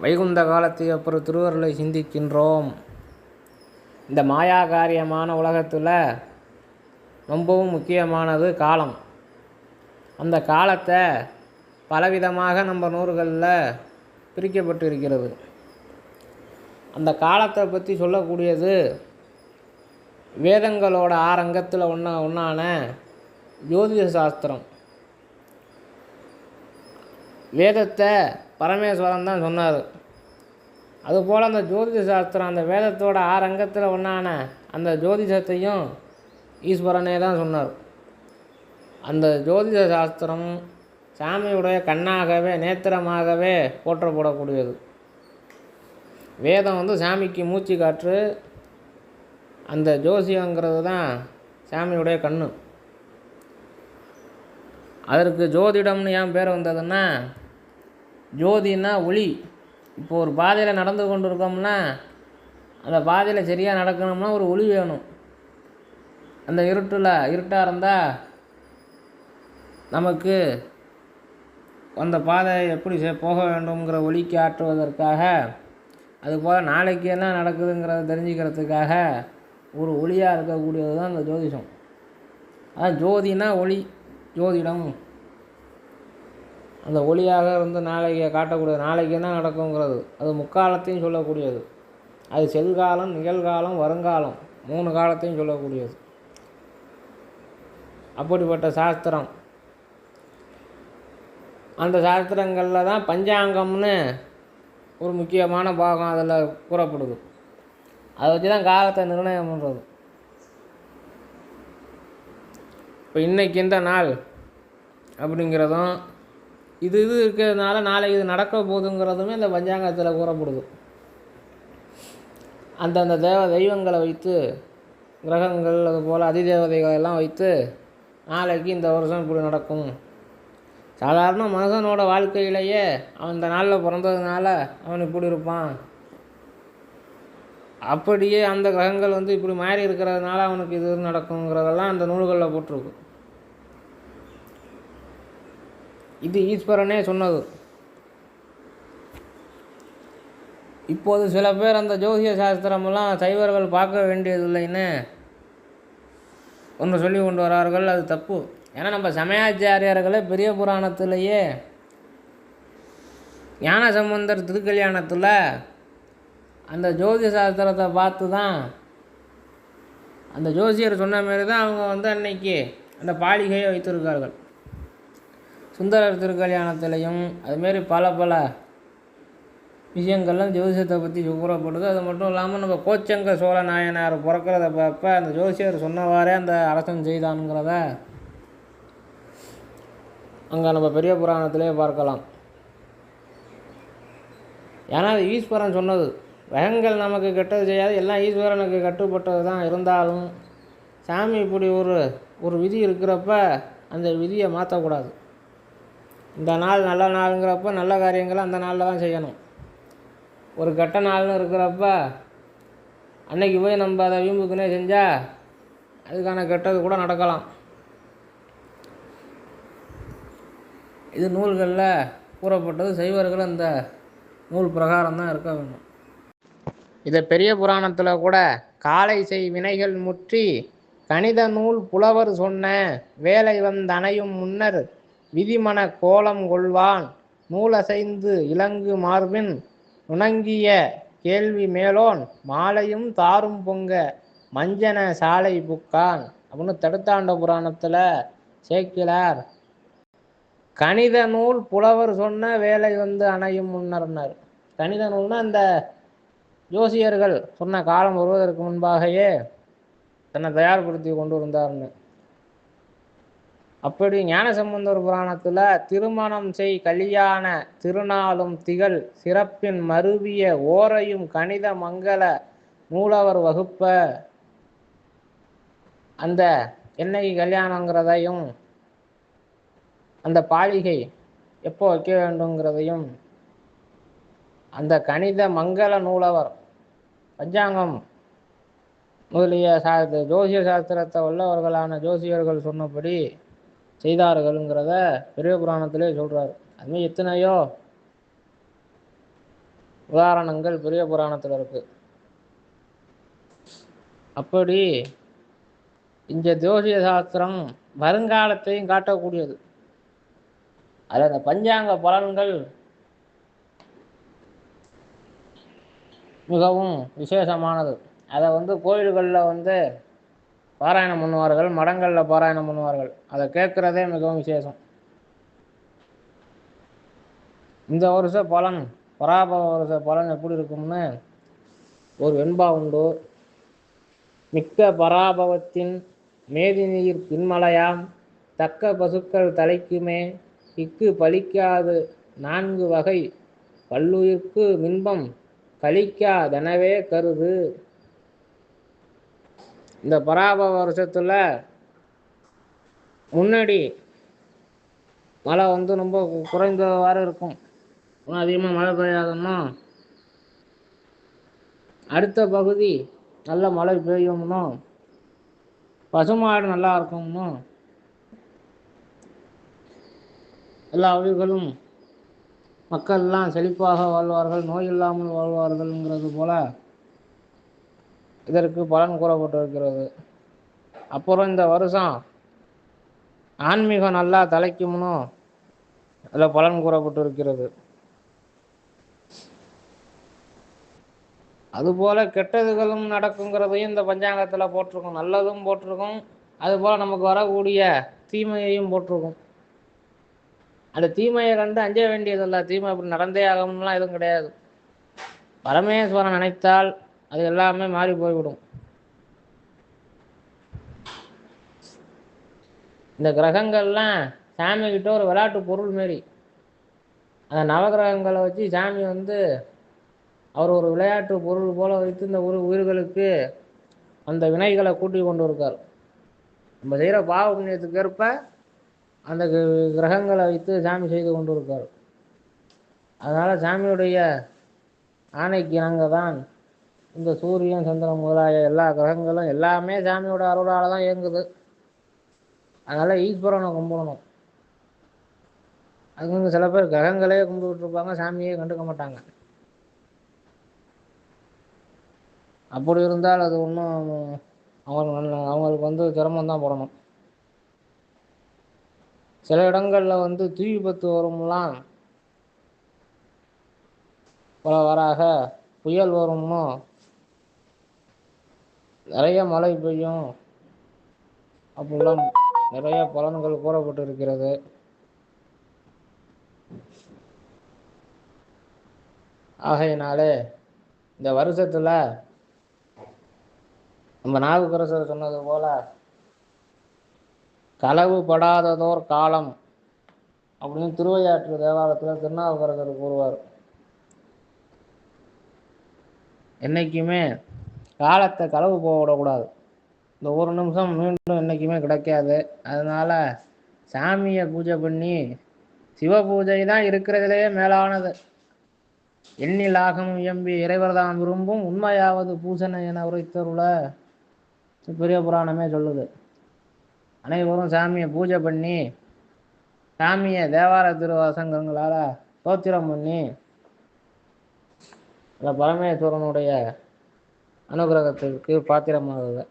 வைகுந்த காலத்தை அப்புறம் திருவருளை சிந்திக்கின்றோம். இந்த மாயா காரியமான உலகத்தில் ரொம்பவும் முக்கியமானது காலம். அந்த காலத்தை பலவிதமாக நம்ம நூறுகளில் பிரிக்கப்பட்டு இருக்கிறது. அந்த காலத்தை பற்றி சொல்லக்கூடியது வேதங்களோட ஆரங்கத்தில் ஒன்றான ஜோதிட சாஸ்திரம். வேதத்தை பரமேஸ்வரன் தான் சொன்னார். அதுபோல் அந்த ஜோதிட சாஸ்திரம் அந்த வேதத்தோட ஆரங்கத்தில் ஒன்றான அந்த ஜோதிடத்தையும் ஈஸ்வரனே தான் சொன்னார். அந்த ஜோதிட சாஸ்திரம் சாமியுடைய கண்ணாகவே நேத்திரமாகவே போற்றப்படக்கூடியது. வேதம் சாமிக்கு மூச்சு காற்று, அந்த ஜோசியங்கிறது தான் சாமியுடைய கண்ணு. அதற்கு ஜோதிடம்னு ஏன் பேர் வந்ததுன்னா, ஜோதினா ஒளி. இப்போ ஒரு பாதையில் நடந்து கொண்டு இருக்கோம்னா அந்த பாதையில் சரியாக நடக்கணும்னா ஒரு ஒளி வேணும். அந்த இருட்டாக இருந்தால் நமக்கு அந்த பாதை எப்படி போக வேண்டும்ங்கிற ஒளிக்கு ஆற்றுவதற்காக, அதுபோல் நாளைக்கு என்ன நடக்குதுங்கிறத தெரிஞ்சுக்கிறதுக்காக ஒரு ஒளியாக இருக்கக்கூடியது தான் அந்த ஜோதிடம். அதான் ஜோதினா ஒளி, ஜோதிடம். அந்த ஒளியாக நாளைக்கு காட்டக்கூடியது, நாளைக்கு என்ன நடக்குங்கிறது. அது முக்காலத்தையும் சொல்லக்கூடியது. அது செல்காலம், நிகழ்காலம், வருங்காலம், 3 காலத்தையும் சொல்லக்கூடியது. அப்படிப்பட்ட சாஸ்திரம். அந்த சாஸ்திரங்களில் தான் பஞ்சாங்கம்னு ஒரு முக்கியமான பாகம் அதில் கூறப்படுது. அதை வச்சு தான் காலத்தை நிர்ணயம் பண்ணுறது. இப்போ இன்றைக்கி இந்த நாள் அப்படிங்கிறதும் இது இருக்கிறதுனால நாளைக்கு இது நடக்க போகுதுங்கிறதுமே இந்த பஞ்சாங்கத்தில் கூறப்படுது. அந்தந்த தெய்வங்களை வைத்து, கிரகங்கள் அதுபோல் அதிதேவதைகள் எல்லாம் வைத்து நாளைக்கு இந்த வருஷம் இப்படி நடக்கும். சாதாரண மனுஷனோட வாழ்க்கையிலேயே அவன் இந்த நாளில் பிறந்ததுனால அவன் இப்படி இருப்பான், அப்படியே அந்த கிரகங்கள் இப்படி மாறி இருக்கிறதுனால அவனுக்கு இது நடக்குங்கிறதெல்லாம் அந்த நூல்களில் போட்டிருக்கு. இது ஈஸ்வரனே சொன்னது. இப்போது சில பேர் அந்த ஜோதிட சாஸ்திரமெல்லாம் சைவர்கள் பார்க்க வேண்டியதில்லைன்னு ஒன்று சொல்லி கொண்டு வரார்கள். அது தப்பு. ஏன்னா நம்ம சமயாச்சாரியர்களே பெரிய புராணத்திலேயே ஞான சம்பந்தர் திருக்கல்யாணத்தில் அந்த ஜோதிட சாஸ்திரத்தை பார்த்து தான், அந்த ஜோசியர் சொன்ன மாரி தான் அவங்க அன்னைக்கு அந்த பாலிகையை வைத்திருக்கார்கள். சுந்தரர் திருக்கல்யாணத்திலையும் அதுமாரி பல பல விஷயங்கள்லாம் ஜோசியத்தை பற்றி கூறப்படுது. அது மட்டும் இல்லாமல் நம்ம கோச்சங்க சோழ நாயனார் பிறக்கிறத பார்ப்ப அந்த ஜோசியர் சொன்னவாறே அந்த அரசன் செய்தானுங்கிறத அங்கே நம்ம பெரிய புராணத்திலே பார்க்கலாம். ஏன்னா அது ஈஸ்வரன் சொன்னது. கிரகங்கள் நமக்கு கெட்டது செய்யாது, எல்லாம் ஈஸ்வரனுக்கு கட்டுப்பட்டது தான். இருந்தாலும் சாமி இப்படி ஒரு விதி இருக்கிறப்ப அந்த விதியை மாற்றக்கூடாது. இந்த நாள் நல்ல நாளுங்கிறப்ப நல்ல காரியங்களை அந்த நாளில் தான் செய்யணும். ஒரு கெட்ட நாள்னு இருக்கிறப்ப அன்னைக்கு போய் நம்ம அதை வீம்புக்குன்னே செஞ்சால் அதுக்கான கெட்டது கூட நடக்கலாம். இது நூல்களில் கூறப்பட்டது. சைவர்கள் அந்த நூல் பிரகாரம் தான் இருக்க வேண்டும். இதை பெரிய புராணத்தில் கூட காலை செய் வினைகள் முற்றி கணித நூல் புலவர் சொன்ன வேலை வந்தணையும் முன்னர் விதிமன கோலம் கொள்வான் நூலசைந்து இலங்கு மார்பின் உணங்கிய கேள்வி மேலோன் மாலையும் தாரும் பொங்க மஞ்சன சாலை புக்கான் அப்படின்னு தடுத்தாண்ட புராணத்தில் சேக்கிழார் கணித நூல் புலவர் சொன்ன வேலை அணையும் முன்னர்னார். கணித நூல்னா அந்த ஜோசியர்கள் சொன்ன காலம் வருவதற்கு முன்பாகவே தன்னை தயார்படுத்தி கொண்டு இருந்தார்னு. அப்படி ஞானசம்பந்தர் புராணத்தில் திருமணம் செய் கல்யாண திருநாளும் திகழ் சிறப்பின் மருவிய ஓரையும் கணித மங்கள நூலவர் வகுப்ப அந்த என்னைக்கு கல்யாணங்கிறதையும் அந்த பாலிகை எப்போ வைக்க வேண்டுங்கிறதையும் அந்த கணித மங்கள நூலவர் பஞ்சாங்கம் முதலிய ஜோசிய சாஸ்திரத்தை உள்ளவர்களான ஜோசியர்கள் சொன்னபடி செய்தார்கள்ங்கிறத பெரிய புராணத்திலே சொல்கிறார். அதுமாதிரி எத்தனையோ உதாரணங்கள் பெரிய புராணத்தில் இருக்கு. அப்படி இந்த ஜோதிட சாஸ்திரம் வருங்காலத்தையும் காட்டக்கூடியது. அதில் அந்த பஞ்சாங்க பலன்கள் மிகவும் விசேஷமானது. அதை கோயில்களில் பாராயணம் பண்ணுவார்கள், மடங்களில் பாராயணம் பண்ணுவார்கள். அதை கேட்குறதே மிகவும் விசேஷம். இந்த வருஷ பலன், பராபவ வருஷ பலன் எப்படி இருக்கும்னு ஒரு வெண்பா உண்டு. மிக்க பராபவத்தின் மேதிநீர் பின்மலையாம் தக்க பசுக்கள் தலைக்குமே இக்கு பலிக்காது 4 வகை பல்லுயிர்க்கு மின்பம் கலிக்காதெனவே கருது. இந்த பராபவ வருஷத்தில் முன்னாடி மழை ரொம்ப குறைந்தவாறு இருக்கும். அதிகமாக மழை பெய்யாதுன்னா அடுத்த பகுதி நல்ல மழை பெய்யும்னோ பசுமாடு நல்லா இருக்கும்னோ எல்லா உயிர்களும் மக்கள்லாம் செழிப்பாக வாழ்வார்கள், நோய் இல்லாமல் வாழ்வார்கள்ங்கிறது போல இதற்கு பலன் கூறப்பட்டிருக்கிறது. அப்புறம் இந்த வருஷம் ஆன்மீகம் நல்லா தலைக்கும்னு அதில் பலன் கூறப்பட்டிருக்கிறது. அதுபோல் கெட்டதுகளும் நடக்குங்கிறதையும் இந்த பஞ்சாங்கத்தில் போட்டிருக்கும். நல்லதும் போட்டிருக்கும், அதுபோல் நமக்கு வரக்கூடிய தீமையையும் போட்டிருக்கும். அந்த தீமையை கண்டு அஞ்ச வேண்டியதில்லை. தீமை இப்படி நடந்தே ஆகும்லாம் எதுவும் கிடையாது. பரமேஸ்வரன் நினைத்தால் அது எல்லாமே மாறி போய்விடும். இந்த கிரகங்கள்லாம் சாமிக்கிட்ட ஒரு விளையாட்டு பொருள் மாரி. அந்த நவகிரகங்களை வச்சு சாமி அவர் ஒரு விளையாட்டு பொருள் போல வைத்து இந்த உயிர்களுக்கு அந்த வினைகளை கூட்டி கொண்டு இருக்கார். நம்ம செய்கிற பாவ புண்ணியத்துக்கு ஏற்ப அந்த கிரகங்களை வைத்து சாமி செய்து கொண்டு இருக்கார். அதனால் சாமியுடைய ஆணைக்கு இணங்க தான் இந்த சூரியன், சந்திரன் முதலாய எல்லா கிரகங்களும் எல்லாமே சாமியோட அருளால் தான் இயங்குது. அதனால் ஈஸ்வரனை கும்பிடணும். அதுக்கு சில பேர் கிரகங்களே கும்பிட்டுட்டு இருப்பாங்க, சாமியே கண்டுக்க மாட்டாங்க. அப்படி இருந்தால் அது ஒன்றும் அவங்களுக்கு சிரமம்தான் போடணும். சில இடங்களில் தீ விபத்து வரும்லாம், பல வராக புயல் வரும்னோ நிறைய மழை பெய்யும் அப்படிலாம் நிறைய பலன்கள் கூறப்பட்டு இருக்கிறது. ஆகையினாலே இந்த வருஷத்தில் நம்ம நாவுக்கரசர் சொன்னது போல களவு படாததோர் காலம் அப்படின்னு திருவையாற்று தேவாலயத்தில் திருநாவுக்கரசர் கூறுவார். என்றைக்குமே காலத்தை களவு போக விடக்கூடாது. இந்த ஒரு நிமிஷம் மீண்டும் என்றைக்குமே கிடைக்காது. அதனால் சாமியை பூஜை பண்ணி, சிவ பூஜை தான் இருக்கிறதுலேயே மேலானது. எண்ணிலாகம் இயம்பி இறைவர் தான் விரும்பும் உண்மையாவது பூசனை என உரைத்தருள பெரிய புராணமே சொல்லுது. அனைவரும் சாமியை பூஜை பண்ணி, சாமியை தேவார திருவாசகங்களால் ஸ்தோத்திரம் பண்ணி அந்த பரமேஸ்வரனுடைய அனுகிரகத்திற்கு பாத்திரமாகுது.